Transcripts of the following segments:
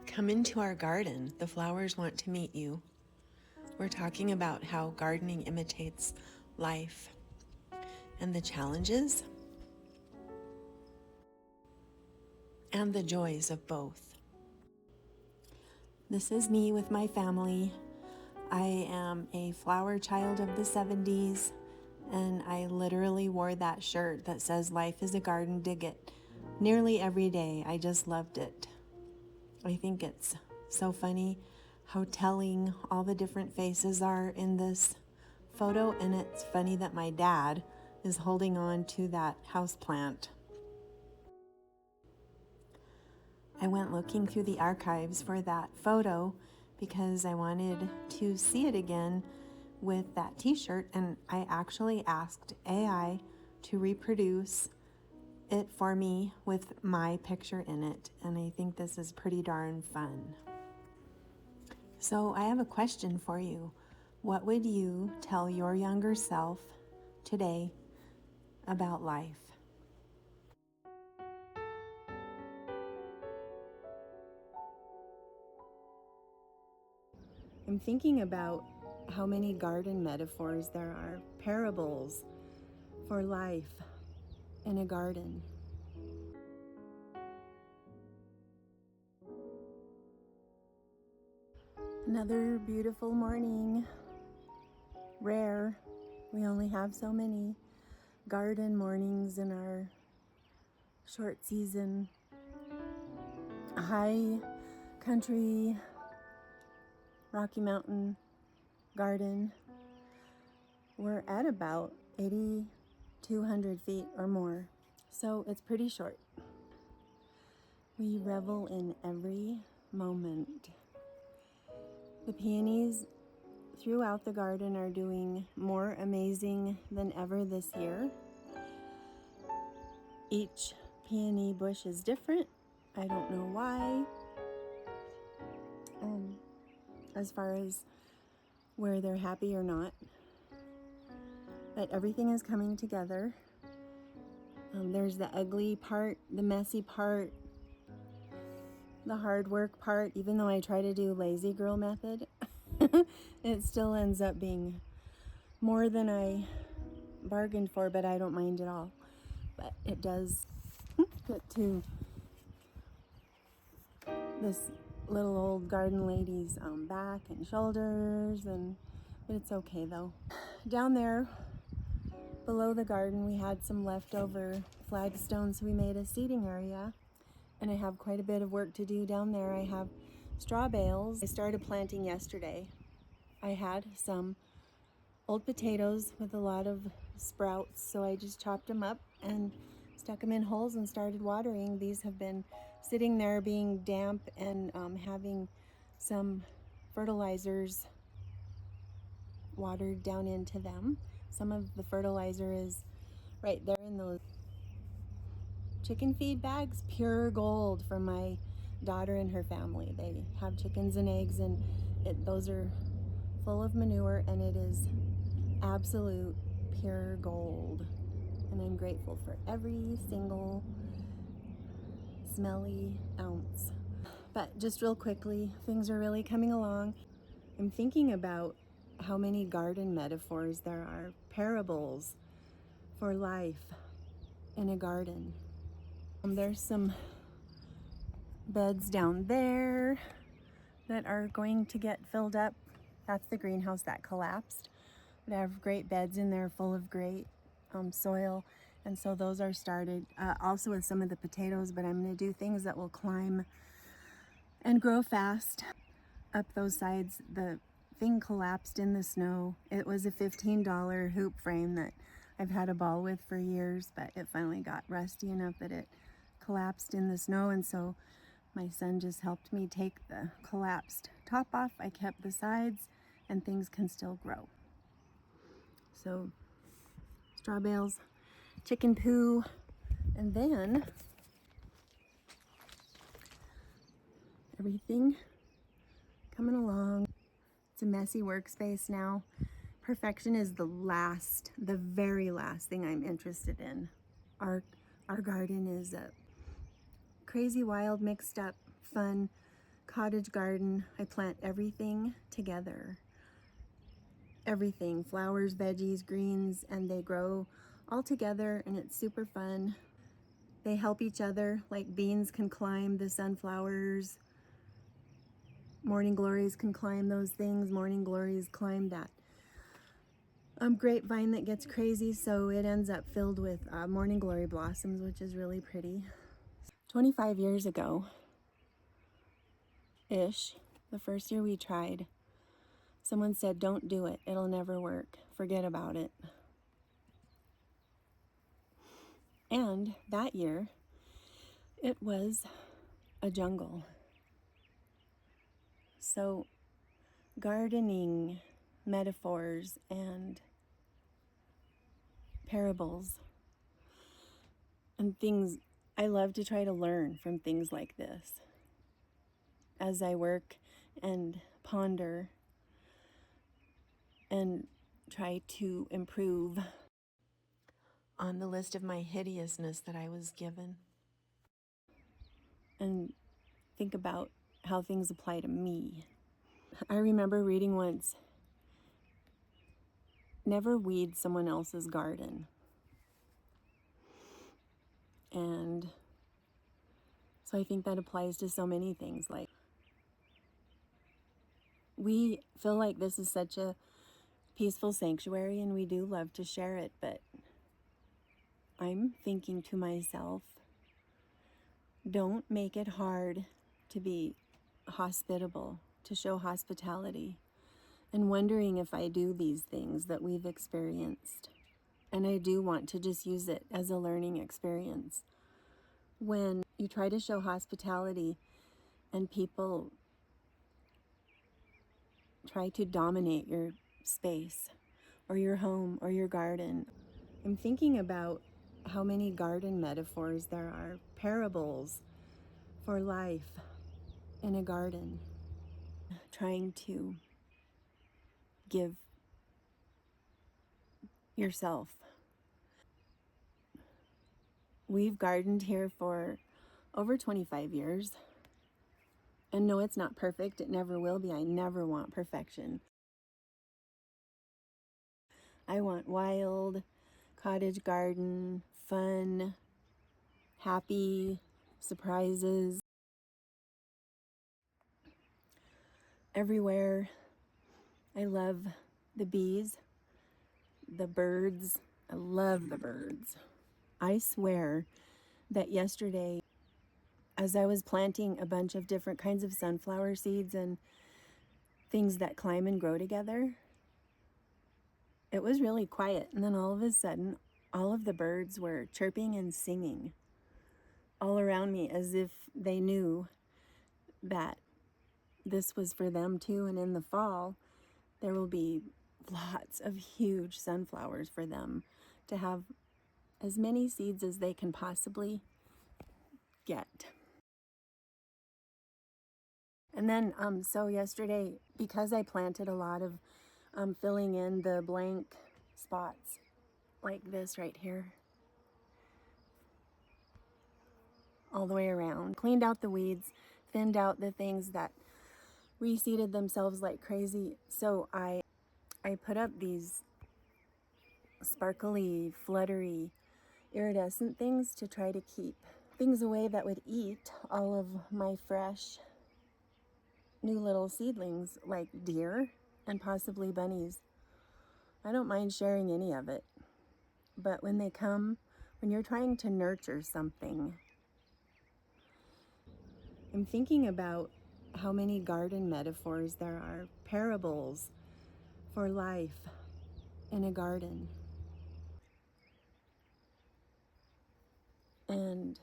Come into our garden. The flowers want to meet you. We're talking about how gardening imitates life and the challenges and the joys of both. This is me with my family. I am a flower child of the 70s, and I literally wore that shirt that says life is a garden, dig it, nearly every day. I just loved it. I think it's so funny how telling all the different faces are in this photo, and it's funny that my dad is holding on to that houseplant. I went looking through the archives for that photo because I wanted to see it again with that t-shirt, and I actually asked AI to reproduce it for me with my picture in it, and I think this is pretty darn fun. So I have a question for you. What would you tell your younger self today about life? I'm thinking about how many garden metaphors there are, parables for life in a garden. Another beautiful morning. Rare. We only have so many garden mornings in our short season. High country Rocky Mountain garden. We're at about 8,200 feet or more, so it's pretty short. We revel in every moment. The peonies throughout the garden are doing more amazing than ever this year. Each peony bush is different. I don't know why. As far as where they're happy or not. But everything is coming together. There's the ugly part, the messy part, the hard work part. Even though I try to do lazy girl method, it still ends up being more than I bargained for, but I don't mind at all. But it does get to this little old garden lady's back and shoulders, but it's okay though. Down there below the garden we had some leftover flagstones, so we made a seating area, and I have quite a bit of work to do down there. I have straw bales. I started planting yesterday. I had some old potatoes with a lot of sprouts, so I just chopped them up and stuck them in holes and started watering. These have been sitting there being damp and having some fertilizers watered down into them. Some of the fertilizer is right there in those chicken feed bags, pure gold from my daughter and her family. They have chickens and eggs, and those are full of manure, and it is absolute pure gold. And I'm grateful for every single smelly ounce. But just real quickly, things are really coming along. I'm thinking about how many garden metaphors there are, parables for life in a garden. There's some beds down there that are going to get filled up. That's the greenhouse that collapsed. But I have great beds in there full of great soil, and so those are started. Also with some of the potatoes, but I'm going to do things that will climb and grow fast up those sides. The thing collapsed in the snow. It was a $15 hoop frame that I've had a ball with for years, but it finally got rusty enough that it collapsed in the snow, and so my son just helped me take the collapsed top off. I kept the sides, and things can still grow. So straw bales, chicken poo, and then everything coming along. It's a messy workspace now. Perfection is the very last thing I'm interested in. Our garden is a crazy, wild, mixed up, fun cottage garden, I plant everything together. Everything, flowers, veggies, greens, and they grow all together and it's super fun. They help each other, like beans can climb the sunflowers, morning glories can climb those things, morning glories climb that grapevine that gets crazy, so it ends up filled with morning glory blossoms, which is really pretty. 25 years ago ish, the first year we tried, someone said, "Don't do it, it'll never work, forget about it." And that year it was a jungle. So gardening metaphors and parables and things, I love to try to learn from things like this as I work and ponder and try to improve on the list of my hideousness that I was given and think about how things apply to me. I remember reading once, never weed someone else's garden. And so I think that applies to so many things. Like, we feel like this is such a peaceful sanctuary and we do love to share it, but I'm thinking to myself, don't make it hard to be hospitable, to show hospitality, and wondering if I do these things that we've experienced. And I do want to just use it as a learning experience. When you try to show hospitality and people try to dominate your space or your home or your garden, I'm thinking about how many garden metaphors there are, parables for life in a garden, trying to give yourself. We've gardened here for over 25 years. And no, it's not perfect. It never will be. I never want perfection. I want wild, cottage garden, fun, happy, surprises everywhere. I love the bees, the birds. I love the birds. I swear that yesterday, as I was planting a bunch of different kinds of sunflower seeds and things that climb and grow together, it was really quiet. And then all of a sudden, all of the birds were chirping and singing all around me as if they knew that this was for them too. And in the fall, there will be lots of huge sunflowers for them to have as many seeds as they can possibly get. And then, so yesterday, because I planted a lot of filling in the blank spots like this right here, all the way around, cleaned out the weeds, thinned out the things that reseeded themselves like crazy. So I put up these sparkly, fluttery, iridescent things to try to keep things away that would eat all of my fresh new little seedlings, like deer and possibly bunnies. I don't mind sharing any of it, but when they come, when you're trying to nurture something, I'm thinking about how many garden metaphors there are, parables for life in a garden. And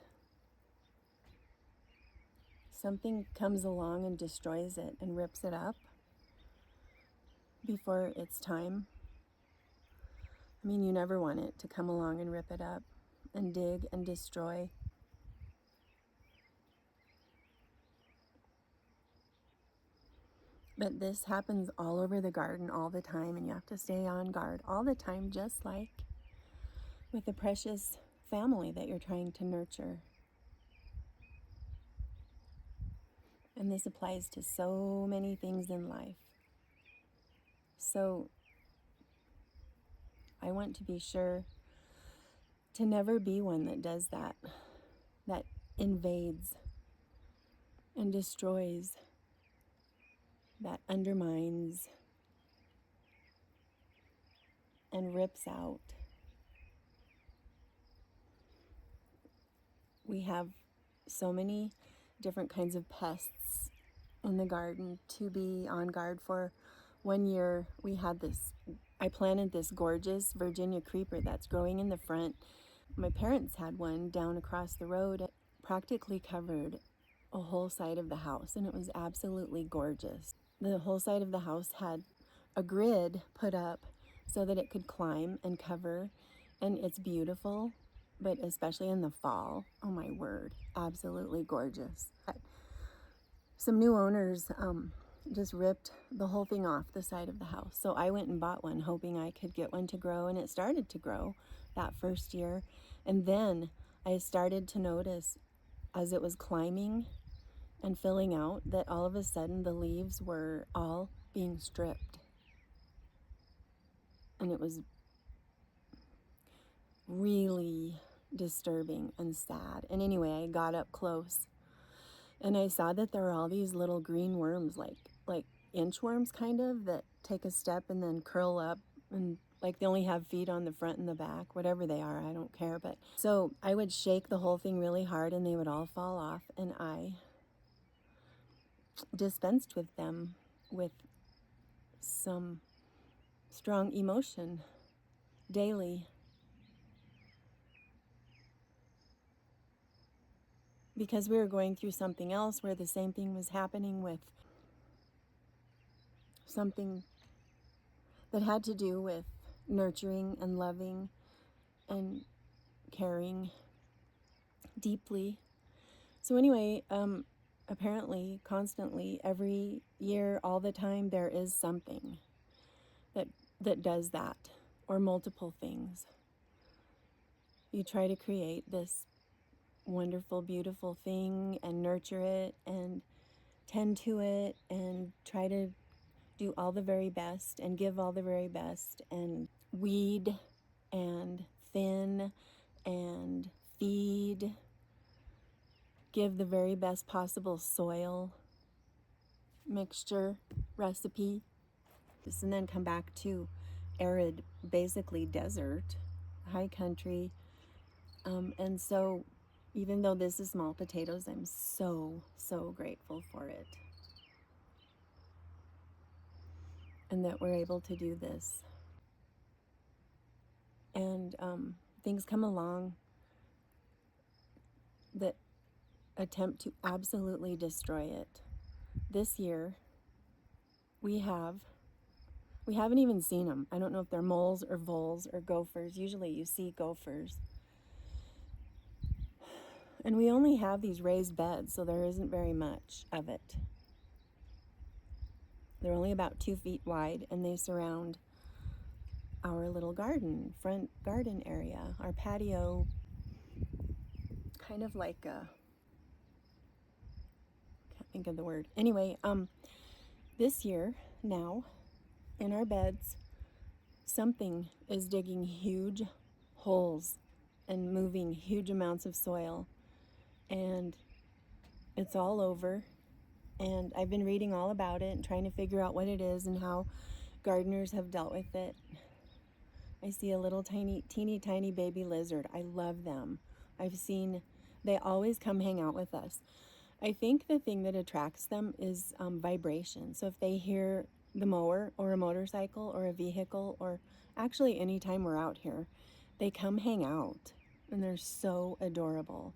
something comes along and destroys it and rips it up before it's time. I mean, you never want it to come along and rip it up and dig and destroy. But this happens all over the garden all the time, and you have to stay on guard all the time, just like with the precious family that you're trying to nurture. And this applies to so many things in life. So I want to be sure to never be one that does that, that invades and destroys, that undermines and rips out. We have so many different kinds of pests in the garden to be on guard for. One year we had I planted this gorgeous Virginia creeper that's growing in the front. My parents had one down across the road. It practically covered a whole side of the house, and it was absolutely gorgeous. The whole side of the house had a grid put up so that it could climb and cover, and it's beautiful, but especially in the fall, oh my word, absolutely gorgeous. Some new owners just ripped the whole thing off the side of the house. So I went and bought one, hoping I could get one to grow, and it started to grow that first year. And then I started to notice as it was climbing and filling out that all of a sudden the leaves were all being stripped. And it was really disturbing and sad. And anyway, I got up close and I saw that there were all these little green worms, like inchworms kind of, that take a step and then curl up, and like they only have feet on the front and the back, whatever they are, I don't care. But so I would shake the whole thing really hard and they would all fall off, and I dispensed with them with some strong emotion daily, because we were going through something else where the same thing was happening, with something that had to do with nurturing and loving and caring deeply. So anyway, apparently, constantly, every year, all the time, there is something that does that, or multiple things. You try to create this wonderful, beautiful thing and nurture it and tend to it and try to do all the very best and give all the very best and weed and thin and feed, give the very best possible soil mixture recipe, and then come back to arid, basically desert, high country. And so even though this is small potatoes, I'm so grateful for it, and that we're able to do this. And things come along that attempt to absolutely destroy it. This year, we haven't even seen them. I don't know if they're moles or voles or gophers. Usually you see gophers. And we only have these raised beds, so there isn't very much of it. They're only about 2 feet wide, and they surround our little front garden area, our patio, kind of like a, can't think of the word. Anyway, this year, now, in our beds, something is digging huge holes and moving huge amounts of soil, and it's all over. And I've been reading all about it and trying to figure out what it is and how gardeners have dealt with it. I see a little teeny tiny baby lizard. I love them. They always come hang out with us. I think the thing that attracts them is vibration. So if they hear the mower or a motorcycle or a vehicle, or actually anytime we're out here, they come hang out, and they're so adorable.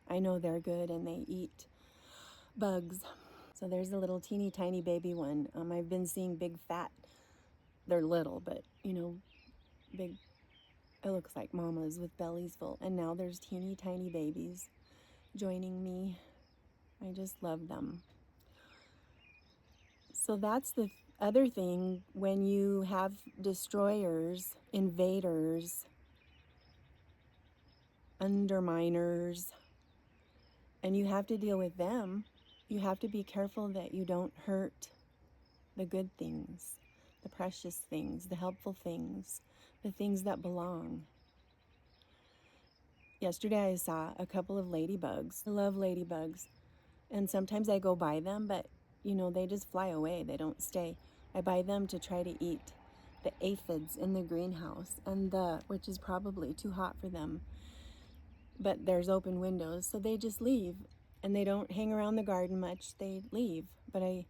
I know they're good, and they eat bugs. So there's a little teeny tiny baby one. I've been seeing big fat, they're little, but big, it looks like mamas with bellies full. And now there's teeny tiny babies joining me. I just love them. So that's other thing, when you have destroyers, invaders, underminers, and you have to deal with them, you have to be careful that you don't hurt the good things, the precious things, the helpful things, the things that belong. Yesterday I saw a couple of ladybugs. I love ladybugs. And sometimes I go by them, but they just fly away. They don't stay. I buy them to try to eat the aphids in the greenhouse, which is probably too hot for them. But there's open windows, so they just leave. And they don't hang around the garden much. They leave. But I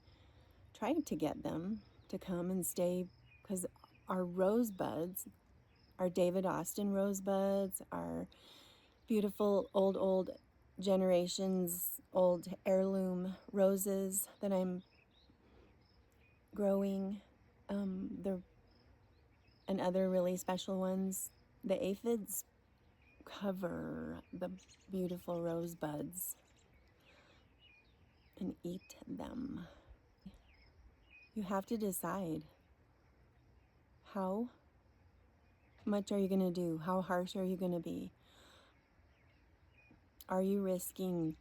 tried to get them to come and stay, because our rosebuds, our David Austin rosebuds, our beautiful old generations, old heirloom roses that I'm growing, and other really special ones, the aphids cover the beautiful rosebuds and eat them. You have to decide, how much are you going to do? How harsh are you going to be? Are you risking,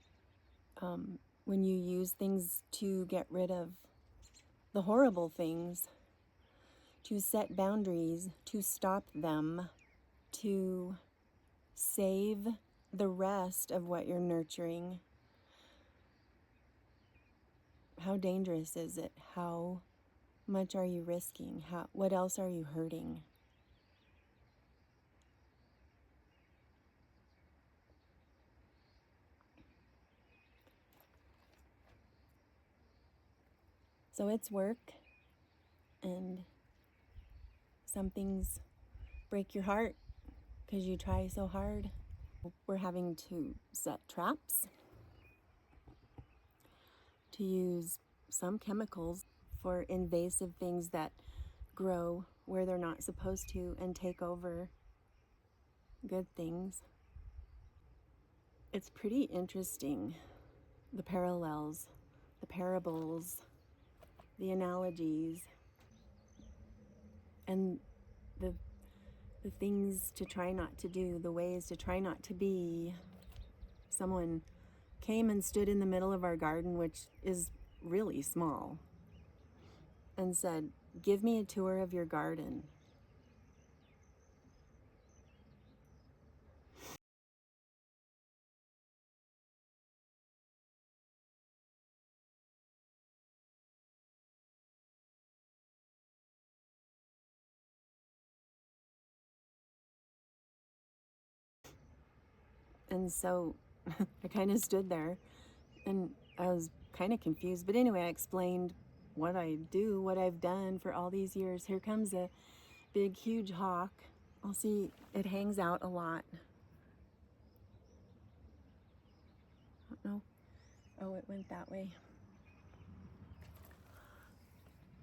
when you use things to get rid of the horrible things, to set boundaries, to stop them, to save the rest of what you're nurturing? How dangerous is it? How much are you risking? What else are you hurting? So it's work, and some things break your heart because you try so hard. We're having to set traps, to use some chemicals for invasive things that grow where they're not supposed to and take over good things. It's pretty interesting, the parallels, the parables, the analogies, and the things to try not to do, the ways to try not to be. Someone came and stood in the middle of our garden, which is really small, and said, "Give me a tour of your garden." And so I kind of stood there, and I was kind of confused. But anyway, I explained what I do, what I've done for all these years. Here comes a big, huge hawk. I'll see, it hangs out a lot. I don't know. Oh, it went that way.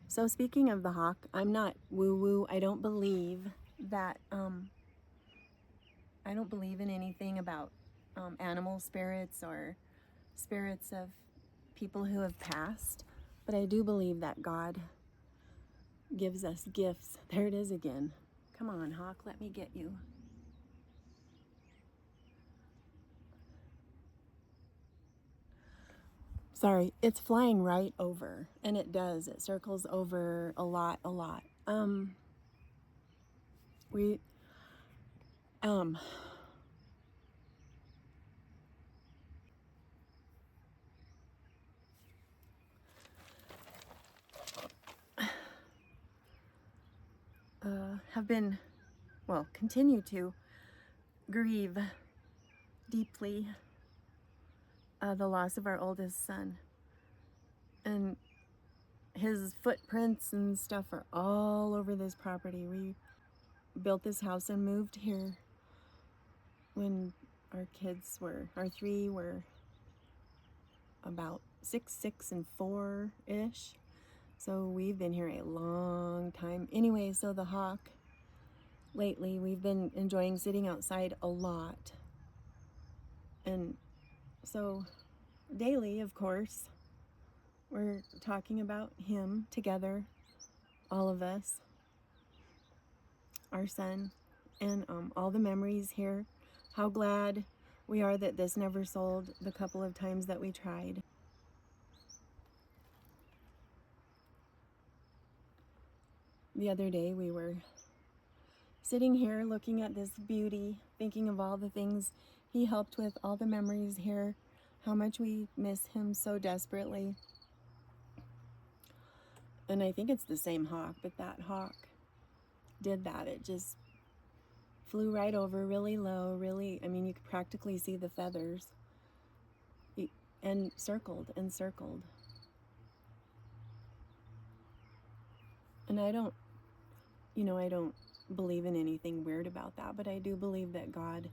So speaking of the hawk, I'm not woo-woo. I don't believe that, I don't believe in anything about animal spirits or spirits of people who have passed. But I do believe that God gives us gifts. There it is again. Come on, hawk, let me get you. Sorry, it's flying right over, and it does. It circles over a lot. We, um, have been, well, continue to grieve deeply the loss of our oldest son. And his footprints and stuff are all over this property. We built this house and moved here when our three were about 6 and 4-ish. So we've been here a long time. Anyway, so the hawk, lately we've been enjoying sitting outside a lot. And so daily, of course, we're talking about him together. all of us, our son, and all the memories here. How glad we are that this never sold the couple of times that we tried. The other day we were sitting here looking at this beauty, thinking of all the things he helped with, all the memories here, how much we miss him so desperately. And I think it's the same hawk, but that hawk did that. It just flew right over really low, really, I mean, you could practically see the feathers, and circled and circled. And I don't believe in anything weird about that, but I do believe that God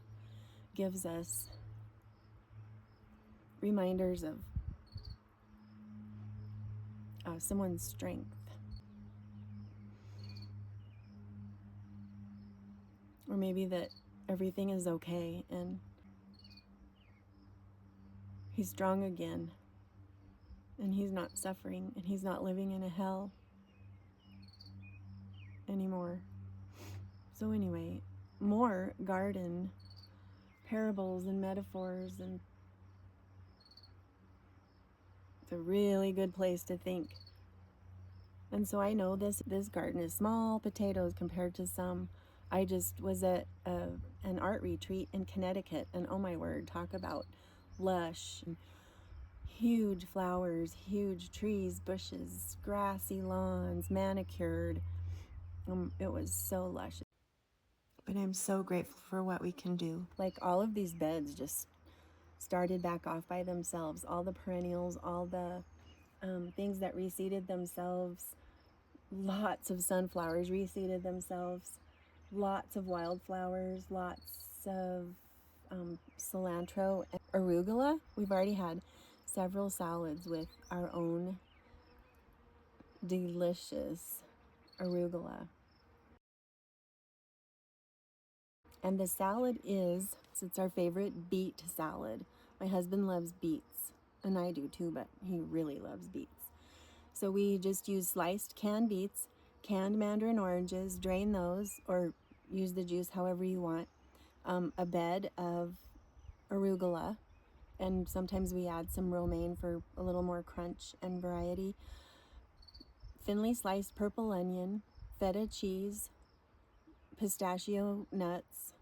gives us reminders of someone's strength. Or maybe that everything is okay and he's strong again and he's not suffering and he's not living in a hell anymore. So anyway, more garden parables and metaphors, and it's a really good place to think. And so I know this garden is small potatoes compared to some. I just was at an art retreat in Connecticut, and oh my word, talk about lush, huge flowers, huge trees, bushes, grassy lawns, manicured. It was so lush. But I'm so grateful for what we can do. Like all of these beds just started back off by themselves. All the perennials, all the things that reseeded themselves. Lots of sunflowers reseeded themselves. Lots of wildflowers, lots of cilantro and arugula. We've already had several salads with our own delicious arugula. And the salad it's our favorite beet salad. My husband loves beets, and I do too, but he really loves beets. So we just use sliced canned beets, canned mandarin oranges, drain those, or use the juice however you want, a bed of arugula, and sometimes we add some romaine for a little more crunch and variety, thinly sliced purple onion, feta cheese, pistachio nuts,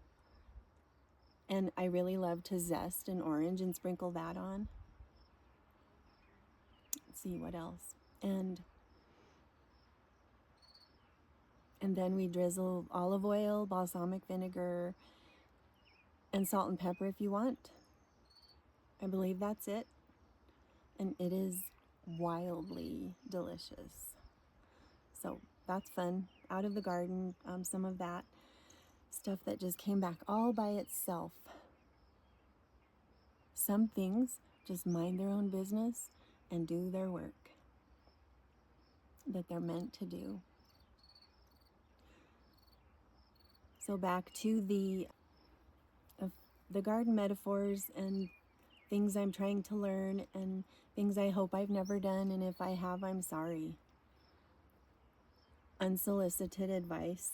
and I really love to zest an orange and sprinkle that on. Let's see what else. And then we drizzle olive oil, balsamic vinegar, and salt and pepper if you want. I believe that's it. And it is wildly delicious. So that's fun. Out of the garden, some of that stuff that just came back all by itself. Some things just mind their own business and do their work that they're meant to do. So back to the garden metaphors and things I'm trying to learn and things I hope I've never done, and if I have, I'm sorry. Unsolicited advice.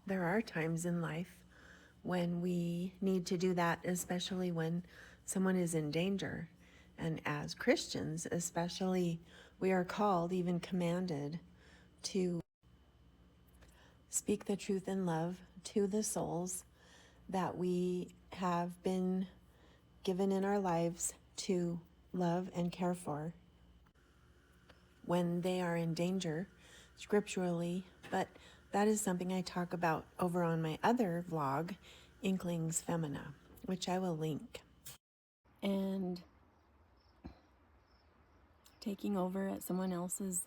There are times in life when we need to do that, especially when someone is in danger. And as Christians, especially, we are called, even commanded, to speak the truth in love to the souls that we have been given in our lives to love and care for when they are in danger, scripturally. But that is something I talk about over on my other vlog, Inklings Femina, which I will link. And taking over at someone else's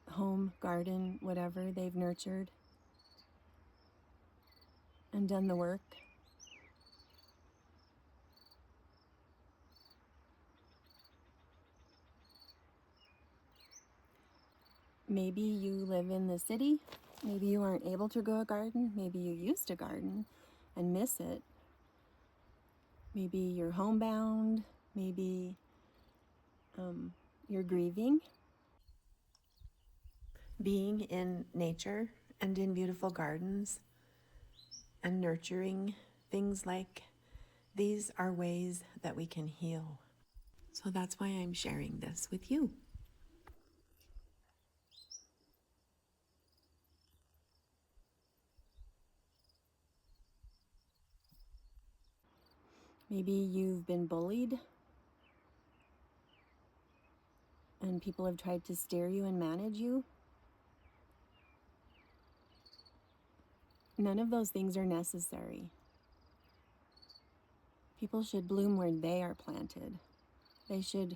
home, garden, whatever they've nurtured and done the work. Maybe you live in the city. Maybe you aren't able to grow a garden. Maybe you used to garden and miss it. Maybe you're homebound. Maybe You're grieving. Being in nature and in beautiful gardens and nurturing things like these are ways that we can heal. So that's why I'm sharing this with you. Maybe you've been bullied and people have tried to steer you and manage you. None of those things are necessary. People should bloom where they are planted. They should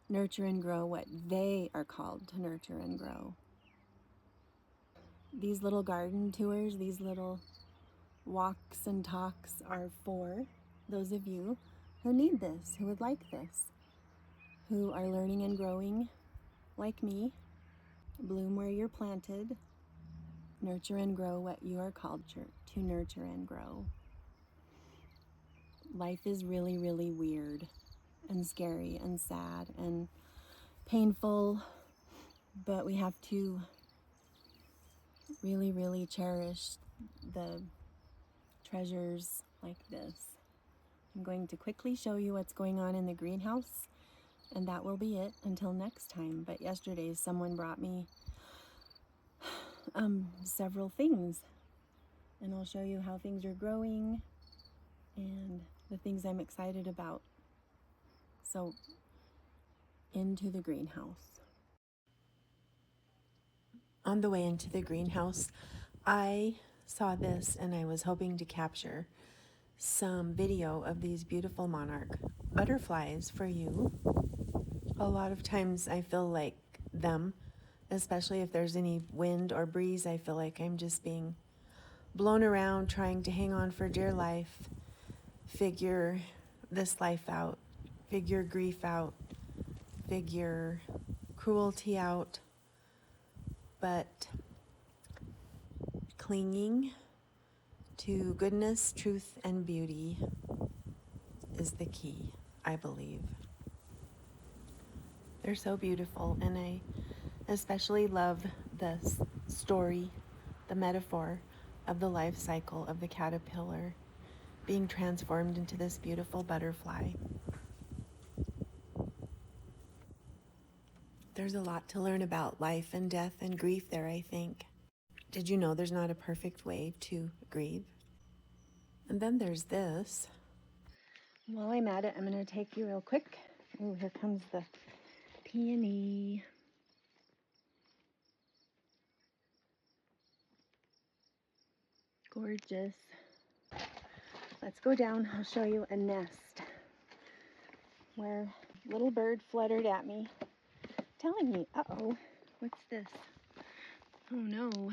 nurture and grow what they are called to nurture and grow. These little garden tours, these little walks and talks are for those of you who need this, who would like this, who are learning and growing like me. Bloom where you're planted. Nurture and grow what you are called to nurture and grow. Life is really, really weird and scary and sad and painful, but we have to really, really cherish the treasures like this. I'm going to quickly show you what's going on in the greenhouse, and that will be it until next time. But yesterday someone brought me several things, and I'll show you how things are growing and the things I'm excited about. So, into the greenhouse. On the way into the greenhouse, I saw this and I was hoping to capture some video of these beautiful monarch butterflies for you. A lot of times I feel like them, especially if there's any wind or breeze, I feel like I'm just being blown around trying to hang on for dear life, figure this life out, figure grief out, figure cruelty out, but clinging to goodness, truth, and beauty is the key, I believe. They're so beautiful, and I especially love the story, the metaphor of the life cycle of the caterpillar being transformed into this beautiful butterfly. There's a lot to learn about life and death and grief there, I think. Did you know there's not a perfect way to grieve? And then there's this. While I'm at it, I'm going to take you real quick. Oh, here comes the peony. Gorgeous. Let's go down. I'll show you a nest where a little bird fluttered at me, telling me, uh-oh, what's this? Oh no.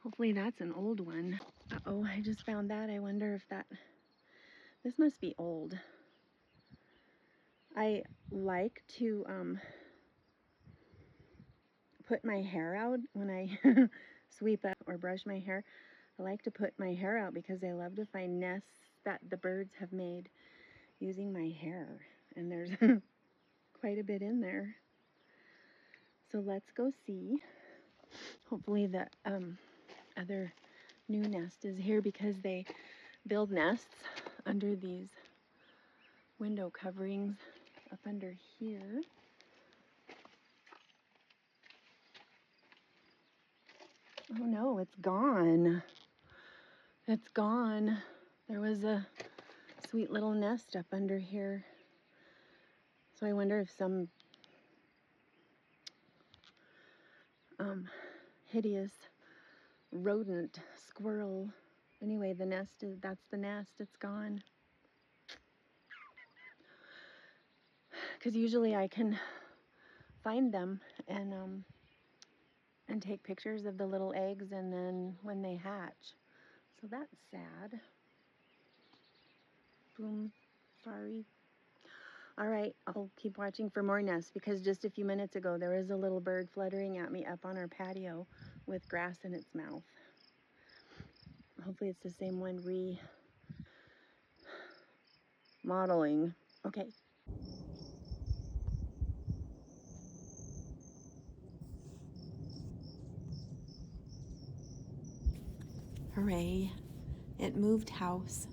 Hopefully that's an old one. Uh-oh, I just found that. I wonder if this must be old. I like to put my hair out when I sweep up or brush my hair. I like to put my hair out because I love to find nests that the birds have made using my hair. And there's quite a bit in there. So let's go see. Hopefully the other new nest is here because they build nests under these window coverings up under here. Oh no, it's gone. It's gone. There was a sweet little nest up under here. So I wonder if some hideous rodent, squirrel. Anyway, that's the nest. It's gone. Because usually I can find them and take pictures of the little eggs and then when they hatch. So that's sad. Boom. Sorry. All right, I'll keep watching for more nests because just a few minutes ago there was a little bird fluttering at me up on our patio with grass in its mouth. Hopefully it's the same one remodeling. Okay. Hooray. It moved house,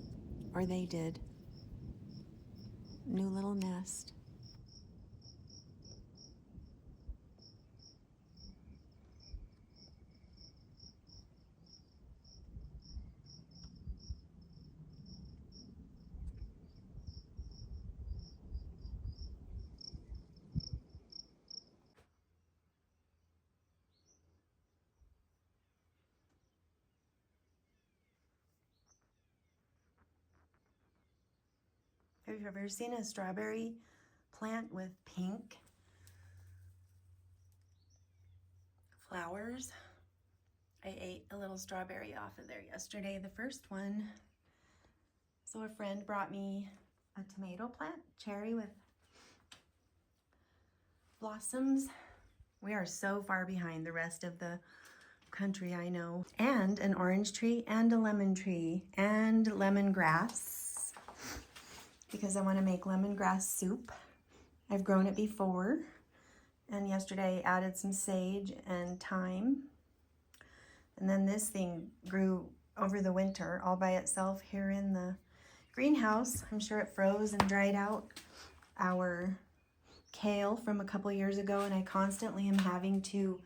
or they did. New little nest. Have you ever seen a strawberry plant with pink flowers? I ate a little strawberry off of there yesterday, the first one. So a friend brought me a tomato plant, cherry with blossoms. We are so far behind the rest of the country, I know. And an orange tree and a lemon tree and lemongrass, because I want to make lemongrass soup. I've grown it before, and yesterday I added some sage and thyme. And then this thing grew over the winter all by itself here in the greenhouse. I'm sure it froze and dried out our kale from a couple years ago, and I constantly am having to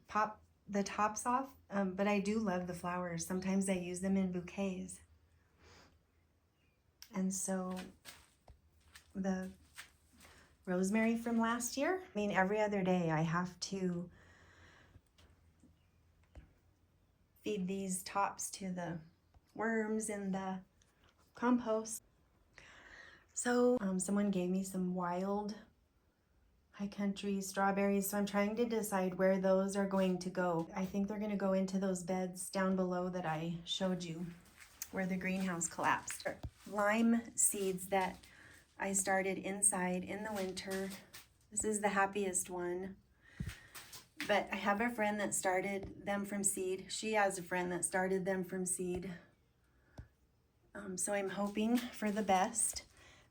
pop the tops off, but I do love the flowers. Sometimes I use them in bouquets. And so the rosemary from last year, I mean, every other day I have to feed these tops to the worms in the compost. So someone gave me some wild high country strawberries, so I'm trying to decide where those are going to go. I think they're going to go into those beds down below that I showed you where the greenhouse collapsed. Lime seeds that I started inside in the winter. This is the happiest one. But I have a friend that started them from seed. She has a friend that started them from seed. So I'm hoping for the best.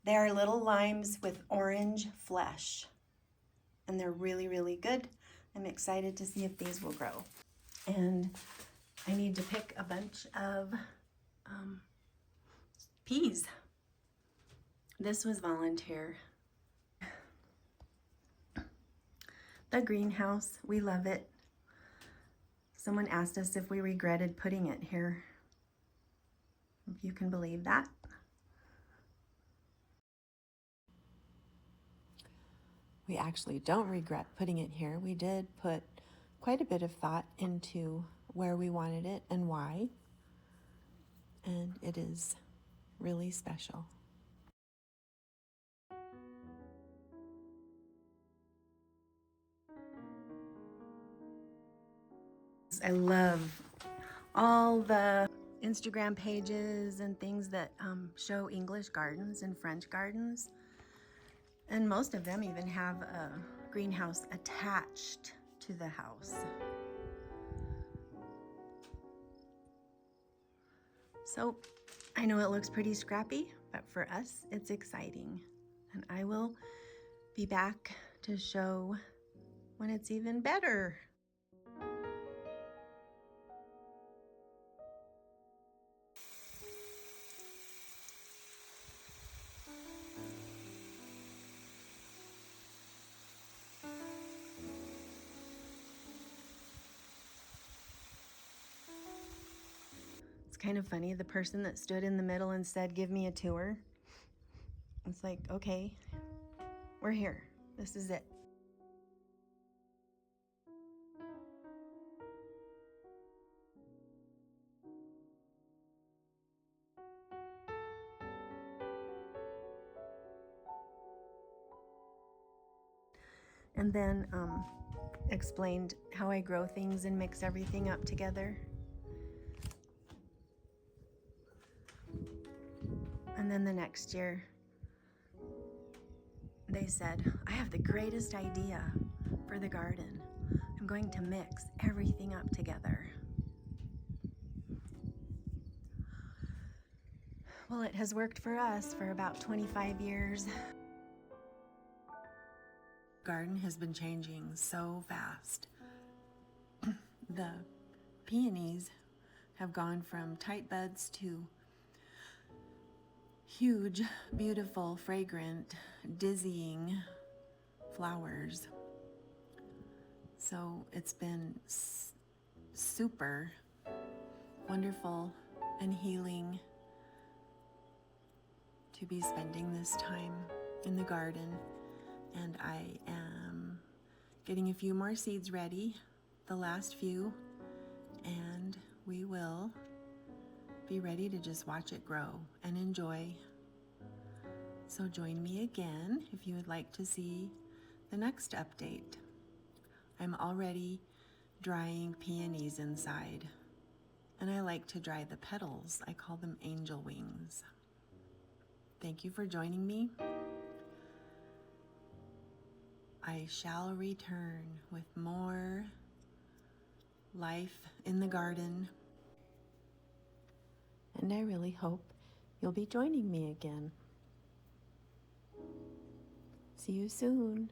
They are little limes with orange flesh, and they're really, really good. I'm excited to see if these will grow. And I need to pick a bunch of peas. This was volunteer. The greenhouse, we love it. Someone asked us if we regretted putting it here. If you can believe that. We actually don't regret putting it here. We did put quite a bit of thought into where we wanted it and why. And it is really special. I love all the Instagram pages and things that show English gardens and French gardens. And most of them even have a greenhouse attached to the house. So I know it looks pretty scrappy, but for us, it's exciting. And I will be back to show when it's even better. It's kind of funny, the person that stood in the middle and said, "Give me a tour." It's like, okay, we're here. This is it. And then explained how I grow things and mix everything up together. And then the next year, they said, "I have the greatest idea for the garden. I'm going to mix everything up together." Well, it has worked for us for about 25 years. The garden has been changing so fast. The peonies have gone from tight buds to huge, beautiful, fragrant, dizzying flowers. So it's been super wonderful and healing to be spending this time in the garden. And I am getting a few more seeds ready, the last few, and we will be ready to just watch it grow and enjoy. So join me again if you would like to see the next update. I'm already drying peonies inside, and I like to dry the petals. I call them angel wings. Thank you for joining me. I shall return with more life in the garden, and I really hope you'll be joining me again. See you soon.